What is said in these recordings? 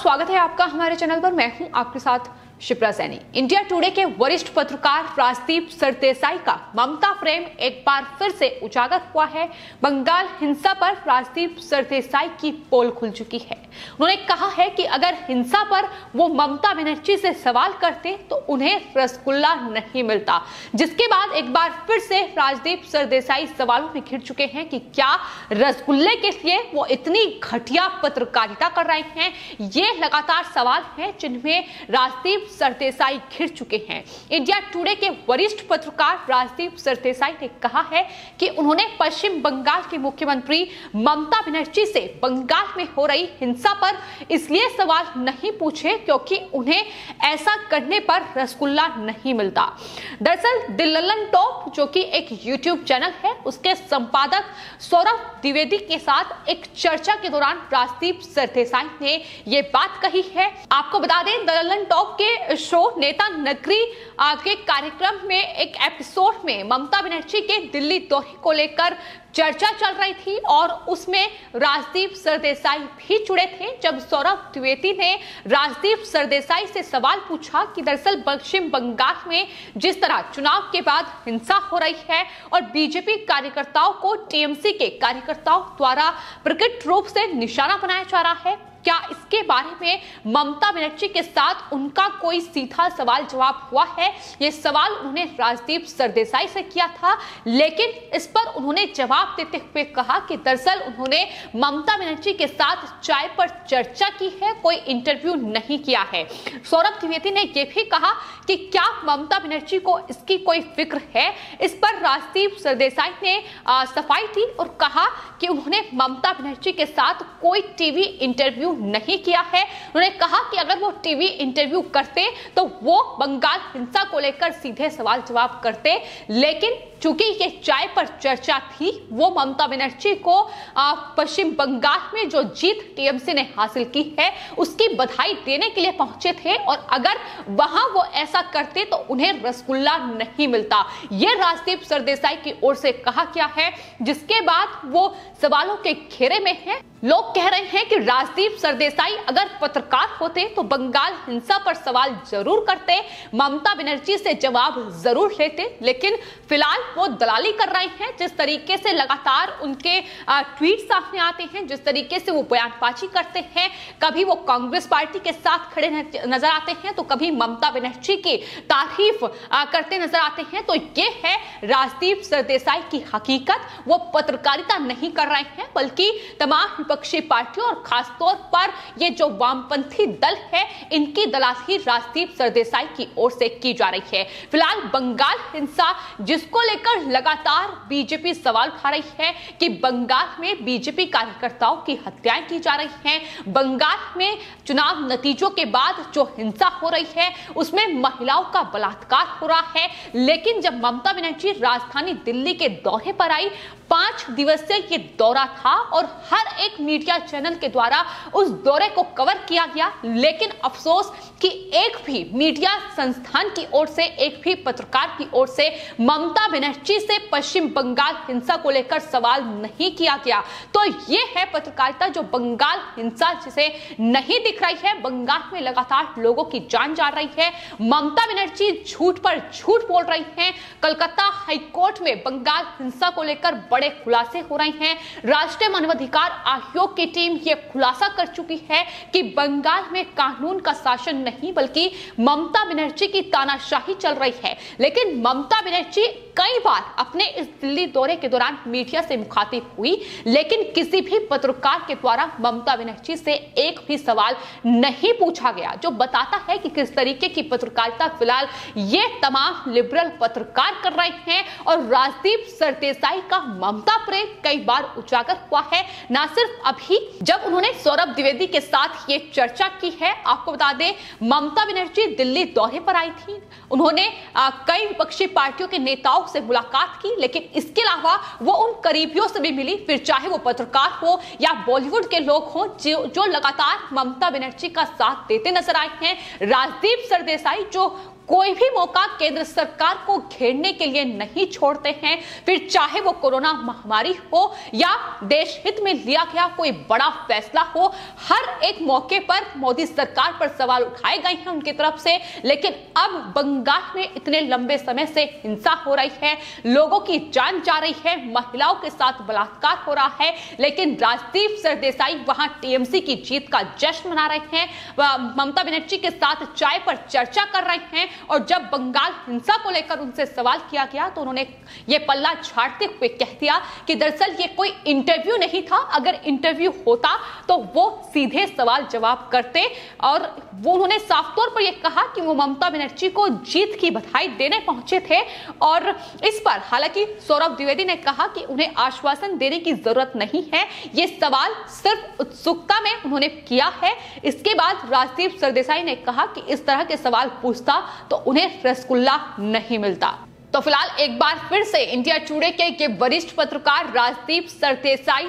स्वागत है आपका हमारे चैनल पर। मैं हूं आपके साथ शिप्रा सैनी। इंडिया टुडे के वरिष्ठ पत्रकार राजदीप सरदेसाई का ममता प्रेम एक बार फिर से उजागर हुआ है। बंगाल हिंसा पर राजदीप सरदेसाई की पोल खुल चुकी है। उन्होंने कहा है कि अगर हिंसा पर वो ममता बनर्जी से सवाल करते तो उन्हें रसगुल्ला नहीं मिलता, जिसके बाद एक बार फिर से राजदीप सरदेसाई सवालों में घिर चुके हैं कि क्या रसगुल्ले के लिए वो इतनी घटिया पत्रकारिता कर रहे हैं। ये लगातार सवाल हैं जिनमें राजदीप सरदेसाई घिर चुके हैं। इंडिया टुडे के वरिष्ठ पत्रकार राजदीप सरदेसाई ने कहा है कि उन्होंने पश्चिम बंगाल के मुख्यमंत्री ममता बनर्जी से बंगाल में हो रही हिंसा पर इसलिए सवाल नहीं पूछे क्योंकि उन्हें ऐसा करने पर रसगुल्ला नहीं मिलता। दरअसल द लल्लन टॉप जो कि एक यूट्यूब चैनल है, उसके संपादक सौरभ द्विवेदी के साथ एक चर्चा के दौरान राजदीप सरदेसाई ने यह बात कही है। आपको बता दें, द लल्लन टॉप के शो नेता नगरी के कार्यक्रम में एक एपिसोड में ममता बनर्जी के दिल्ली दौरे को लेकर चर्चा चल रही थी और उसमें राजदीप सरदेसाई भी जुड़े थे। जब सौरभ द्विवेदी ने राजदीप सरदेसाई से सवाल पूछा कि दरअसल पश्चिम बंगाल में जिस तरह चुनाव के बाद हिंसा हो रही है और बीजेपी कार्यकर्ताओं को टीएमसी के कार्यकर्ताओं द्वारा प्रकट रूप से निशाना बनाया जा रहा है, क्या इसके बारे में ममता बनर्जी के साथ उनका कोई सीधा सवाल जवाब हुआ है। यह सवाल उन्होंने राजदीप सरदेसाई से किया था, लेकिन इस पर उन्होंने जवाब देते हुए कहा कि दरअसल उन्होंने ममता बनर्जी के साथ चाय पर चर्चा की है, कोई इंटरव्यू नहीं किया है। सौरभ द्विवेदी ने यह भी कहा कि क्या ममता बनर्जी को इसकी कोई फिक्र है। इस पर राजदीप सरदेसाई ने सफाई दी और कहा कि उन्होंने ममता बनर्जी के साथ कोई टीवी इंटरव्यू नहीं किया है। उन्होंने कहा कि अगर वो टीवी इंटरव्यू करते तो वो बंगाल हिंसा को लेकर सीधे सवाल जवाब करते, लेकिन चूंकि ये चाय पर चर्चा थी, वो ममता बनर्जी को पश्चिम बंगाल में जो जीत टीएमसी ने हासिल की है उसकी बधाई देने के लिए पहुंचे थे और अगर वहां वो ऐसा करते तो उन्हें रसगुल्ला नहीं मिलता। ये राजदीप सरदेसाई की ओर से कहा गया है, जिसके बाद वो सवालों के घेरे में है। लोग कह रहे हैं कि राजदीप सरदेसाई अगर पत्रकार होते तो बंगाल हिंसा पर सवाल जरूर करते, ममता बनर्जी से जवाब जरूर लेते, लेकिन फिलहाल वो दलाली कर रहे हैं। जिस तरीके से लगातार उनके ट्वीट सामने आते हैं, जिस तरीके से वो बयानबाजी करते हैं, कभी वो कांग्रेस पार्टी के साथ खड़े नजर आते हैं तो कभी ममता बनर्जी की तारीफ करते नजर आते हैं, तो ये है राजदीप सरदेसाई की हकीकत। वो पत्रकारिता नहीं कर रहे हैं, बल्कि तमाम विपक्षी पार्टियों और खासतौर पर ये जो वामपंथी दल है, इनकी दलाली राजदीप सरदेसाई की ओर से की जा रही है। फिलहाल बंगाल हिंसा जिसको लेकर लगातार बीजेपी सवाल उठा रही है कि बंगाल में बीजेपी कार्यकर्ताओं की हत्याएं की जा रही हैं, बंगाल में चुनाव नतीजों के बाद जो हिंसा हो रही है उसमें महिलाओं का बलात्कार हो रहा है। लेकिन जब ममता बनर्जी राजधानी दिल्ली के दौरे पर आई, 5 दिवसीय ये दौरा था और हर एक मीडिया चैनल के द्वारा उस दौरे को कवर किया गया, लेकिन अफसोस कि एक भी मीडिया संस्थान की ओर से, एक भी पत्रकार की ओर से ममता बनर्जी से पश्चिम बंगाल हिंसा को लेकर सवाल नहीं किया गया। तो ये है पत्रकारिता जो बंगाल हिंसा जिसे नहीं दिख रही है। बंगाल में लगातार लोगों की जान जा रही है, ममता बनर्जी झूठ पर झूठ बोल रही हैं। कलकत्ता हाईकोर्ट में बंगाल हिंसा को लेकर बड़े खुलासे हो रहे हैं। राष्ट्रीय मानवाधिकार आयोग की टीम यह खुलासा कर चुकी है कि बंगाल में कानून का शासन नहीं बल्कि ममता बनर्जी की तानाशाही चल रही है। लेकिन ममता बनर्जी कई बार अपने इस दिल्ली दौरे के दौरान मीडिया से मुखातिब हुई, लेकिन किसी भी पत्रकार के द्वारा ममता बनर्जी से एक भी सवाल नहीं पूछा गया, जो बताता है कि किस तरीके की पत्रकारिता फिलहाल ये तमाम लिबरल पत्रकार कर रहे हैं। और राजदीप सरदेसाई का ममता प्रेम कई बार उजागर हुआ है। ना सिर्फ अभी जब उन्होंने सौरभ द्विवेदी के साथ ये चर्चा की है, आपको बता दें ममता बनर्जी दिल्ली दौरे पर आई थी, उन्होंने कई विपक्षी पार्टियों के नेताओं से मुलाकात की, लेकिन इसके अलावा वो उन करीबियों से भी मिली, फिर चाहे वो पत्रकार हो या बॉलीवुड के लोग हो जो लगातार ममता बनर्जी का साथ देते नजर आए हैं। राजदीप सरदेसाई जो कोई भी मौका केंद्र सरकार को घेरने के लिए नहीं छोड़ते हैं, फिर चाहे वो कोरोना महामारी हो या देश हित में लिया गया कोई बड़ा फैसला हो। हर एक मौके पर मोदी सरकार पर सवाल उठाए गए हैं उनकी तरफ से। लेकिन अब बंगाल में इतने लंबे समय से हिंसा हो रही है, लोगों की जान जा रही है, महिलाओं के साथ बलात्कार हो रहा है, लेकिन राजदीप सरदेसाई वहां टीएमसी की जीत का जश्न मना रहे हैं, ममता बनर्जी के साथ चाय पर चर्चा कर रहे हैं। और जब बंगाल हिंसा को लेकर उनसे सवाल किया गया तो उन्होंने ये पल्ला झाड़ते हुए कह दिया कि दरअसल ये कोई इंटरव्यू नहीं था, अगर इंटरव्यू होता तो वो सीधे सवाल जवाब करते। और वो उन्होंने साफ तौर पर यह कहा कि वो ममता बनर्जी को जीत की बधाई देने पहुंचे थे। और इस पर हालांकि सौरभ द्विवेदी ने कहा कि उन्हें आश्वासन देने की जरूरत नहीं है, ये सवाल सिर्फ उत्सुकता में उन्होंने किया है। इसके बाद राजदीप सरदेसाई ने कहा कि इस तरह के सवाल पूछता तो उन्हें रसगुल्ला नहीं मिलता। तो फिलहाल एक बार फिर से इंडिया टुडे के ये वरिष्ठ पत्रकार राजदीप सरदेसाई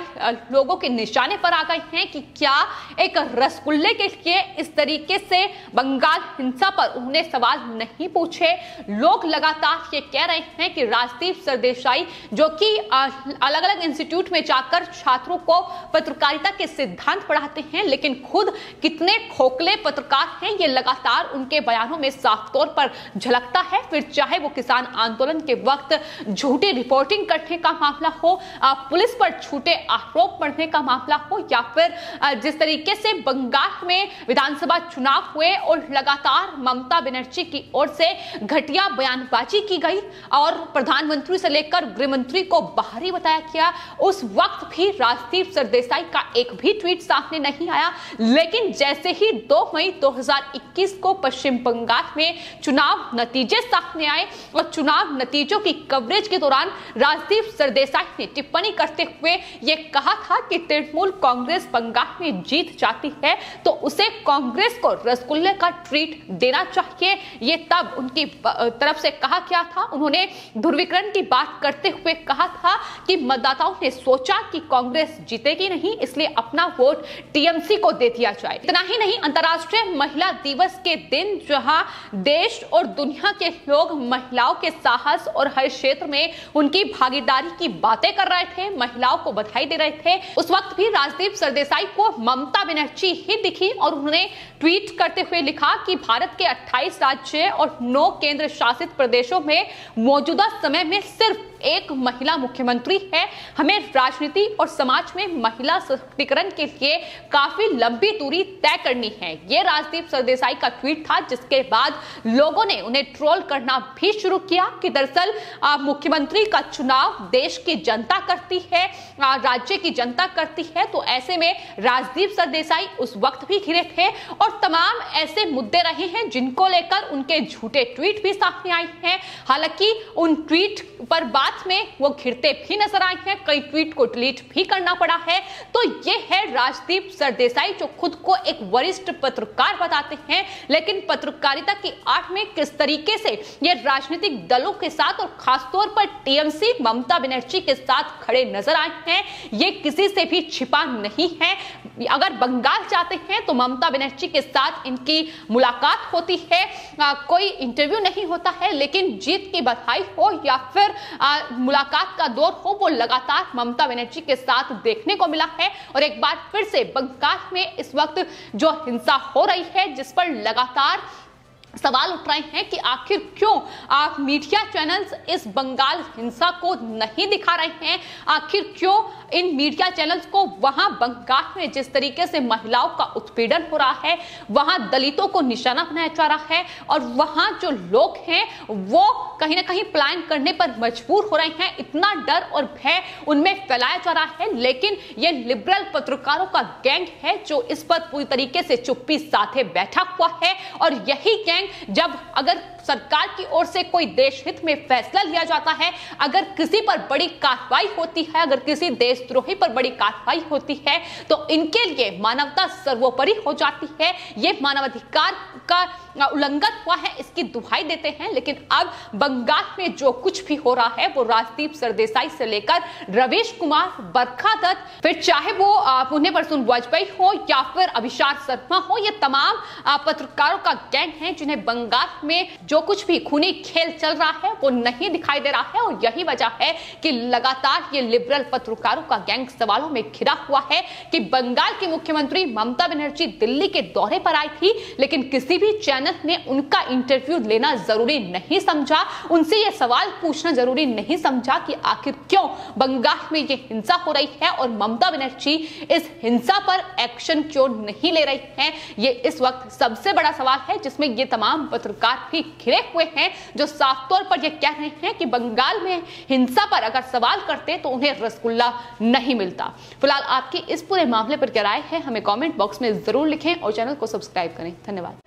लोगों के निशाने पर आ गए हैं कि क्या एक रसगुल्ले के लिए इस तरीके से बंगाल हिंसा पर उन्होंने सवाल नहीं पूछे। लोग लगातार ये कह रहे हैं कि राजदीप सरदेसाई जो कि अलग अलग इंस्टीट्यूट में जाकर छात्रों को पत्रकारिता के सिद्धांत पढ़ाते हैं, लेकिन खुद कितने खोखले पत्रकार हैं ये लगातार उनके बयानों में साफ तौर पर झलकता है। फिर चाहे वो किसान आंदोलन के वक्त झूठी रिपोर्टिंग करने का मामला हो, पुलिस पर झूठे आरोप पड़ने का मामला हो, या फिर जिस तरीके से बंगाल में विधानसभा चुनाव हुए और लगातार ममता बनर्जी की ओर से घटिया बयानबाजी की गई और प्रधानमंत्री से लेकर गृह मंत्री को बाहरी बताया गया, उस वक्त भी राजदीप सरदेसाई का एक भी ट्वीट सामने नहीं आया। लेकिन जैसे ही 2 मई 2021 को पश्चिम बंगाल में चुनाव नतीजे सामने आए और चुनाव नतीजों की कवरेज के दौरान राजदीप सरदेसाई ने टिप्पणी करते हुए यह कहा था कि तृणमूल कांग्रेस बंगाल में जीत जाती है तो उसे कांग्रेस को रसगुल्ले का ट्रीट देना चाहिए। ये तब उनकी तरफ से कहा गया था। उन्होंने ध्रुवीकरण की बात करते हुए कहा था कि मतदाताओं ने सोचा कि कांग्रेस जीतेगी नहीं, इसलिए अपना वोट टीएमसी को दे दिया जाए। इतना ही नहीं, अंतर्राष्ट्रीय महिला दिवस के दिन जहां देश और दुनिया के लोग महिलाओं के साहस और हर क्षेत्र में उनकी भागीदारी की बातें कर रहे थे, महिलाओं को बधाई दे रहे थे, उस वक्त भी राजदीप सरदेसाई को ममता बनर्जी ही दिखी और उन्होंने ट्वीट करते हुए लिखा कि भारत के 28 राज्य और 9 केंद्र शासित प्रदेशों में मौजूदा समय में सिर्फ एक महिला मुख्यमंत्री है। हमें राजनीति और समाज में महिला सशक्तिकरण के लिए काफी लंबी दूरी तय करनी है। यह राजदीप सरदेसाई का ट्वीट था, जिसके बाद लोगों ने उन्हें ट्रोल करना भी शुरू किया कि दरअसल मुख्यमंत्री का चुनाव देश की जनता करती है, राज्य की जनता करती है। तो ऐसे में राजदीप सरदेसाई उस वक्त भी घिरे थे और तमाम ऐसे मुद्दे रहे हैं जिनको लेकर उनके झूठे ट्वीट भी सामने आए हैं। हालांकि उन ट्वीट पर बाद में वो घिरते भी नजर आए हैं, कई ट्वीट को डिलीट भी करना पड़ा है। तो ये है राजदीप सरदेसाई जो खुद को एक वरिष्ठ पत्रकार बताते हैं, लेकिन पत्रकारिता की आड़ में किस तरीके से ये राजनीतिक दलों के साथ और खासतौर पर टीएमसी ममता बनर्जी के साथ खड़े नजर आए हैं, ये किसी से भी छिपा नहीं है। अगर बंगाल जाते हैं तो ममता बनर्जी के साथ इनकी मुलाकात होती है, कोई इंटरव्यू नहीं होता है, लेकिन जीत की बधाई हो या फिर मुलाकात का दौर हो, वो लगातार ममता बनर्जी के साथ देखने को मिला है। और एक बार फिर से बंगाल में इस वक्त जो हिंसा हो रही है, जिस पर लगातार सवाल उठ रहे हैं कि आखिर क्यों मीडिया चैनल्स इस बंगाल हिंसा को नहीं दिखा रहे हैं, आखिर क्यों इन मीडिया चैनल्स को वहां बंगाल में जिस तरीके से महिलाओं का उत्पीड़न हो रहा है, वहां दलितों को निशाना बनाया जा रहा है और वहां जो लोग हैं वो कहीं ना कहीं पलायन करने पर मजबूर हो रहे हैं, इतना डर और भय उनमें फैलाया जा रहा है। लेकिन ये लिबरल पत्रकारों का गैंग है जो इस पर पूरी तरीके से चुप्पी साधे बैठा हुआ है। और यही गैंग जब अगर सरकार की ओर से कोई देश हित में फैसला लिया जाता है, अगर किसी पर बड़ी कार्रवाई होती है, अगर किसी देशद्रोही पर बड़ी कार्रवाई होती है, तो इनके लिए मानवता सर्वोपरि हो जाती है। ये मानवाधिकार का उल्लंघन हुआ है इसकी दुहाई देते हैं। लेकिन अब बंगाल में जो कुछ भी हो रहा है वो राजदीप सरदेसाई से लेकर रवीश कुमार, बरखा दत्त, फिर चाहे वो पुण्य प्रसून वाजपेयी हो या फिर अभिषाक शर्मा हो, ये तमाम पत्रकारों का गैंग है जिन्हें बंगाल में जो कुछ भी खूनी खेल चल रहा है वो नहीं दिखाई दे रहा है। और यही वजह है कि लगातार ये लिबरल पत्रकारों का गैंग सवालों में घिरा हुआ है कि बंगाल की मुख्यमंत्री ममता बनर्जी दिल्ली के दौरे पर आई थी, लेकिन किसी भी चैनल ने उनका इंटरव्यू लेना जरूरी नहीं समझा, उनसे ये सवाल पूछना जरूरी नहीं समझा कि आखिर क्यों बंगाल में ये हिंसा हो रही है और ममता बनर्जी इस हिंसा पर एक्शन क्यों नहीं ले रही हैं। ये इस वक्त सबसे बड़ा सवाल है जिसमें ये तमाम पत्रकार भी घिरे हुए हैं, जो साफ तौर पर ये कह रहे हैं कि बंगाल में हिंसा पर अगर सवाल करते तो उन्हें रसगुल्ला नहीं मिलता। फिलहाल आपकी इस पूरे मामले पर क्या राय है हमें कमेंट बॉक्स में जरूर लिखें और चैनल को सब्सक्राइब करें। धन्यवाद।